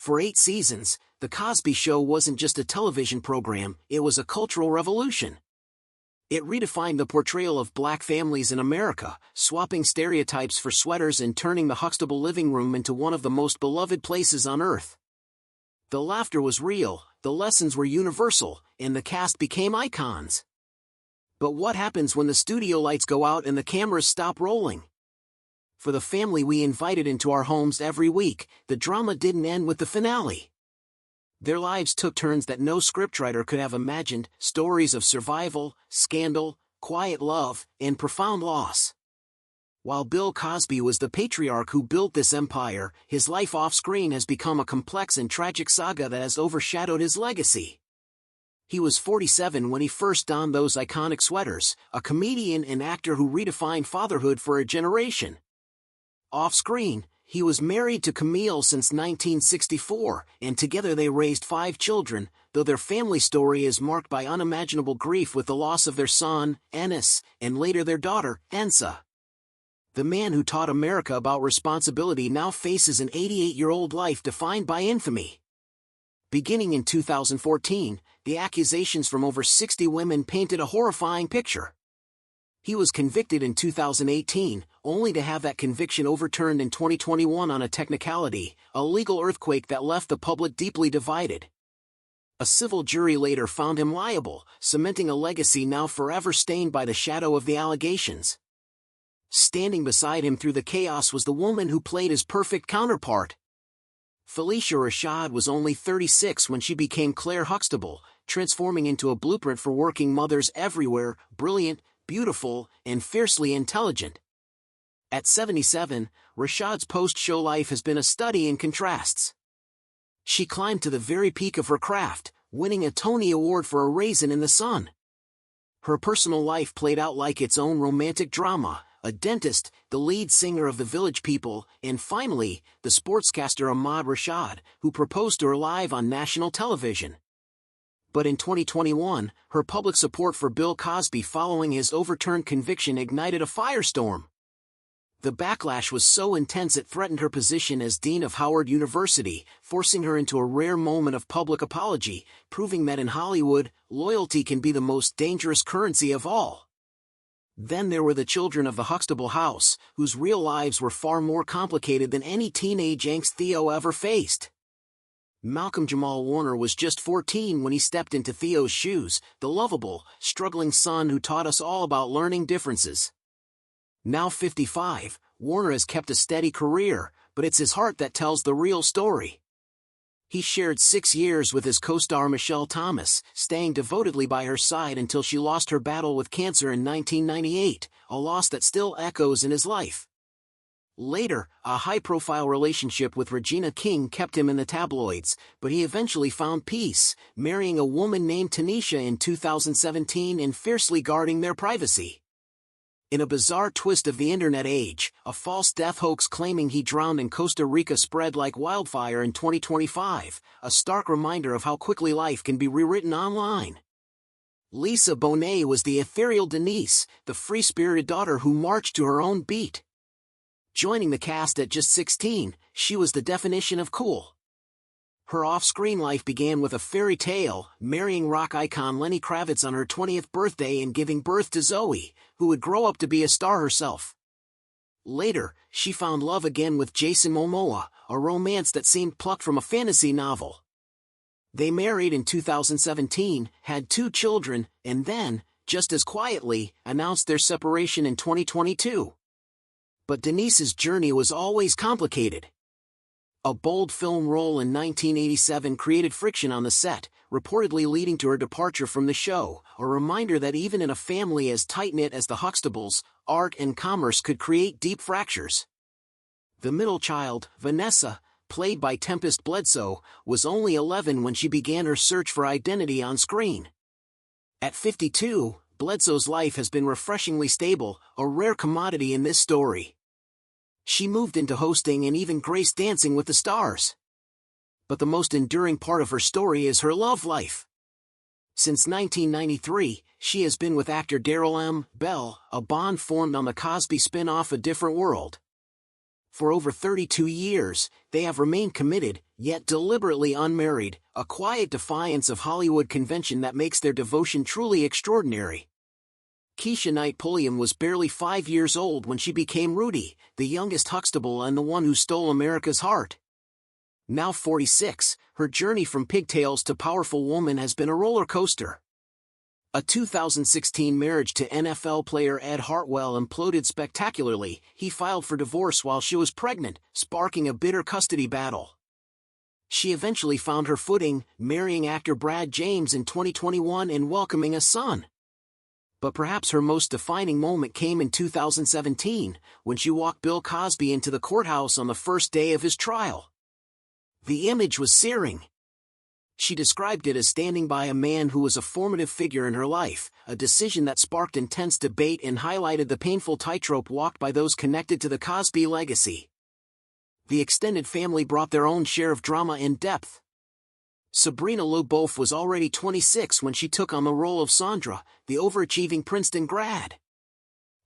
For 8 seasons, The Cosby Show wasn't just a television program, it was a cultural revolution. It redefined the portrayal of black families in America, swapping stereotypes for sweaters and turning the Huxtable living room into one of the most beloved places on earth. The laughter was real, the lessons were universal, and the cast became icons. But what happens when the studio lights go out and the cameras stop rolling? For the family we invited into our homes every week, the drama didn't end with the finale. Their lives took turns that no scriptwriter could have imagined, stories of survival, scandal, quiet love, and profound loss. While Bill Cosby was the patriarch who built this empire, his life off-screen has become a complex and tragic saga that has overshadowed his legacy. He was 47 when he first donned those iconic sweaters, a comedian and actor who redefined fatherhood for a generation. Off-screen, he was married to Camille since 1964, and together they raised 5 children, though their family story is marked by unimaginable grief with the loss of their son, Ennis, and later their daughter, Ensa. The man who taught America about responsibility now faces an 88-year-old life defined by infamy. Beginning in 2014, the accusations from over 60 women painted a horrifying picture. He was convicted in 2018, only to have that conviction overturned in 2021 on a technicality, a legal earthquake that left the public deeply divided. A civil jury later found him liable, cementing a legacy now forever stained by the shadow of the allegations. Standing beside him through the chaos was the woman who played his perfect counterpart. Felicia Rashad was only 36 when she became Claire Huxtable, transforming into a blueprint for working mothers everywhere, brilliant, beautiful, and fiercely intelligent. At 77, Rashad's post-show life has been a study in contrasts. She climbed to the very peak of her craft, winning a Tony Award for A Raisin in the Sun. Her personal life played out like its own romantic drama, a dentist, the lead singer of the Village People, and finally, the sportscaster Ahmad Rashad, who proposed to her live on national television. But in 2021, her public support for Bill Cosby following his overturned conviction ignited a firestorm. The backlash was so intense it threatened her position as Dean of Howard University, forcing her into a rare moment of public apology, proving that in Hollywood, loyalty can be the most dangerous currency of all. Then there were the children of the Huxtable house, whose real lives were far more complicated than any teenage angst Theo ever faced. Malcolm Jamal Warner was just 14 when he stepped into Theo's shoes, the lovable, struggling son who taught us all about learning differences. Now 55, Warner has kept a steady career, but it's his heart that tells the real story. He shared 6 years with his co-star Michelle Thomas, staying devotedly by her side until she lost her battle with cancer in 1998, a loss that still echoes in his life. Later, a high-profile relationship with Regina King kept him in the tabloids, but he eventually found peace, marrying a woman named Tanisha in 2017 and fiercely guarding their privacy. In a bizarre twist of the internet age, a false death hoax claiming he drowned in Costa Rica spread like wildfire in 2025, a stark reminder of how quickly life can be rewritten online. Lisa Bonet was the ethereal Denise, the free-spirited daughter who marched to her own beat. Joining the cast at just 16, she was the definition of cool. Her off-screen life began with a fairy tale, marrying rock icon Lenny Kravitz on her 20th birthday and giving birth to Zoe, who would grow up to be a star herself. Later, she found love again with Jason Momoa, a romance that seemed plucked from a fantasy novel. They married in 2017, had 2 children, and then, just as quietly, announced their separation in 2022. But Denise's journey was always complicated. A bold film role in 1987 created friction on the set, reportedly leading to her departure from the show, a reminder that even in a family as tight-knit as the Huxtables, art and commerce could create deep fractures. The middle child, Vanessa, played by Tempest Bledsoe, was only 11 when she began her search for identity on screen. At 52, Bledsoe's life has been refreshingly stable, a rare commodity in this story. She moved into hosting and even graced Dancing with the Stars. But the most enduring part of her story is her love life. Since 1993, she has been with actor Daryl M. Bell, a bond formed on the Cosby spin-off A Different World. For over 32 years, they have remained committed, yet deliberately unmarried, a quiet defiance of Hollywood convention that makes their devotion truly extraordinary. Keisha Knight Pulliam was barely 5 years old when she became Rudy, the youngest Huxtable and the one who stole America's heart. Now 46, her journey from pigtails to powerful woman has been a roller coaster. A 2016 marriage to NFL player Ed Hartwell imploded spectacularly. He filed for divorce while she was pregnant, sparking a bitter custody battle. She eventually found her footing, marrying actor Brad James in 2021 and welcoming a son. But perhaps her most defining moment came in 2017, when she walked Bill Cosby into the courthouse on the first day of his trial. The image was searing. She described it as standing by a man who was a formative figure in her life, a decision that sparked intense debate and highlighted the painful tightrope walked by those connected to the Cosby legacy. The extended family brought their own share of drama and depth. Sabrina Lou Bolf was already 26 when she took on the role of Sandra, the overachieving Princeton grad.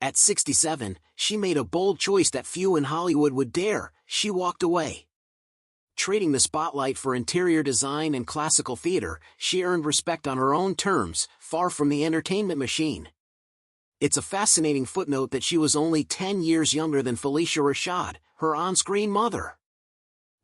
At 67, she made a bold choice that few in Hollywood would dare. She walked away. Trading the spotlight for interior design and classical theater, she earned respect on her own terms, far from the entertainment machine. It's a fascinating footnote that she was only 10 years younger than Felicia Rashad, her on-screen mother.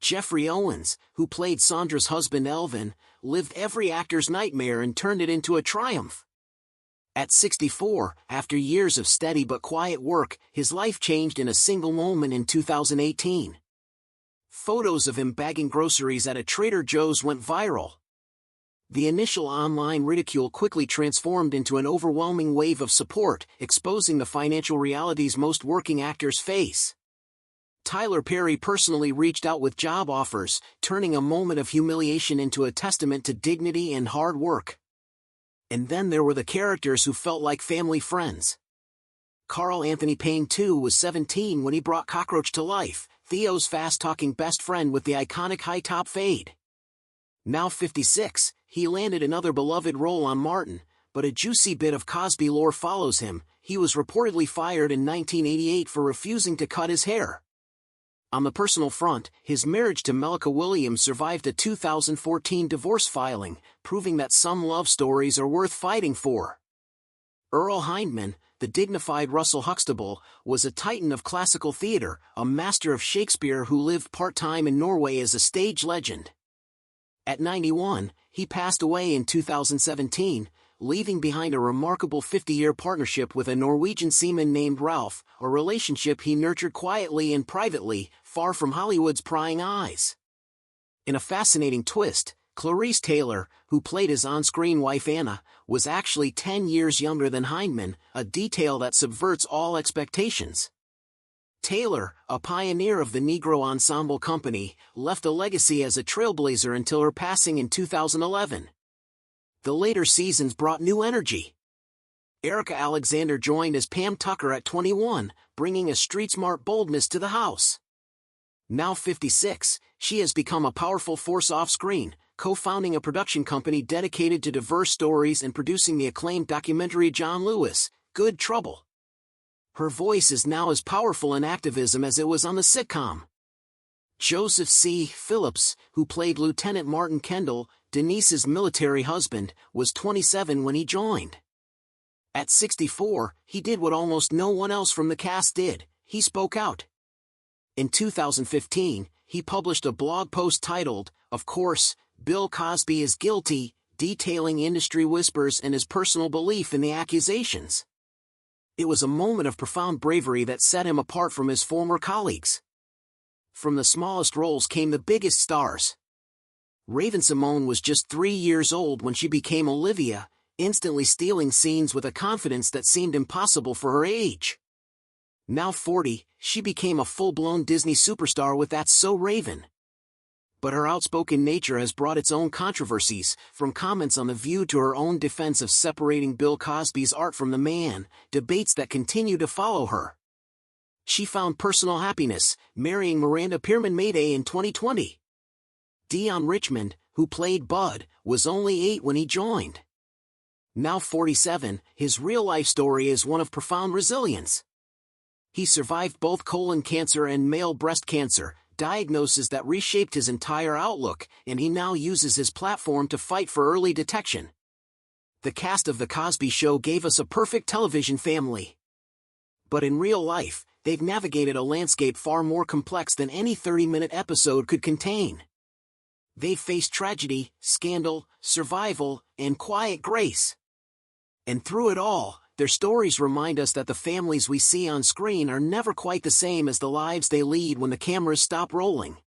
Jeffrey Owens, who played Sandra's husband Elvin, lived every actor's nightmare and turned it into a triumph. At 64, after years of steady but quiet work, his life changed in a single moment in 2018. Photos of him bagging groceries at a Trader Joe's went viral. The initial online ridicule quickly transformed into an overwhelming wave of support, exposing the financial realities most working actors face. Tyler Perry personally reached out with job offers, turning a moment of humiliation into a testament to dignity and hard work. And then there were the characters who felt like family friends. Carl Anthony Payne too was 17 when he brought Cockroach to life, Theo's fast-talking best friend with the iconic high-top fade. Now 56, he landed another beloved role on Martin, but a juicy bit of Cosby lore follows him. He was reportedly fired in 1988 for refusing to cut his hair. On the personal front, his marriage to Melika Williams survived a 2014 divorce filing, proving that some love stories are worth fighting for. Earl Hindman, the dignified Russell Huxtable, was a titan of classical theater, a master of Shakespeare who lived part-time in Norway as a stage legend. At 91, he passed away in 2017, leaving behind a remarkable 50-year partnership with a Norwegian seaman named Ralph, a relationship he nurtured quietly and privately, far from Hollywood's prying eyes. In a fascinating twist, Clarice Taylor, who played his on-screen wife Anna, was actually 10 years younger than Hindman, a detail that subverts all expectations. Taylor, a pioneer of the Negro Ensemble Company, left a legacy as a trailblazer until her passing in 2011. The later seasons brought new energy. Erica Alexander joined as Pam Tucker at 21, bringing a street-smart boldness to the house. Now 56, she has become a powerful force off-screen, co-founding a production company dedicated to diverse stories and producing the acclaimed documentary John Lewis, Good Trouble. Her voice is now as powerful in activism as it was on the sitcom. Joseph C. Phillips, who played Lieutenant Martin Kendall, Denise's military husband, was 27 when he joined. At 64, he did what almost no one else from the cast did: he spoke out. In 2015, he published a blog post titled, "Of Course, Bill Cosby is Guilty," detailing industry whispers and his personal belief in the accusations. It was a moment of profound bravery that set him apart from his former colleagues. From the smallest roles came the biggest stars. Raven-Symoné was just 3 years old when she became Olivia, instantly stealing scenes with a confidence that seemed impossible for her age. Now 40, she became a full-blown Disney superstar with That's So Raven. But her outspoken nature has brought its own controversies, from comments on The View to her own defense of separating Bill Cosby's art from the man, debates that continue to follow her. She found personal happiness, marrying Miranda Pierman Mayday in 2020. Dion Richmond, who played Bud, was only 8 when he joined. Now 47, his real-life story is one of profound resilience. He survived both colon cancer and male breast cancer, diagnoses that reshaped his entire outlook, and he now uses his platform to fight for early detection. The cast of The Cosby Show gave us a perfect television family. But in real life, they've navigated a landscape far more complex than any 30-minute episode could contain. They've faced tragedy, scandal, survival, and quiet grace. And through it all, their stories remind us that the families we see on screen are never quite the same as the lives they lead when the cameras stop rolling.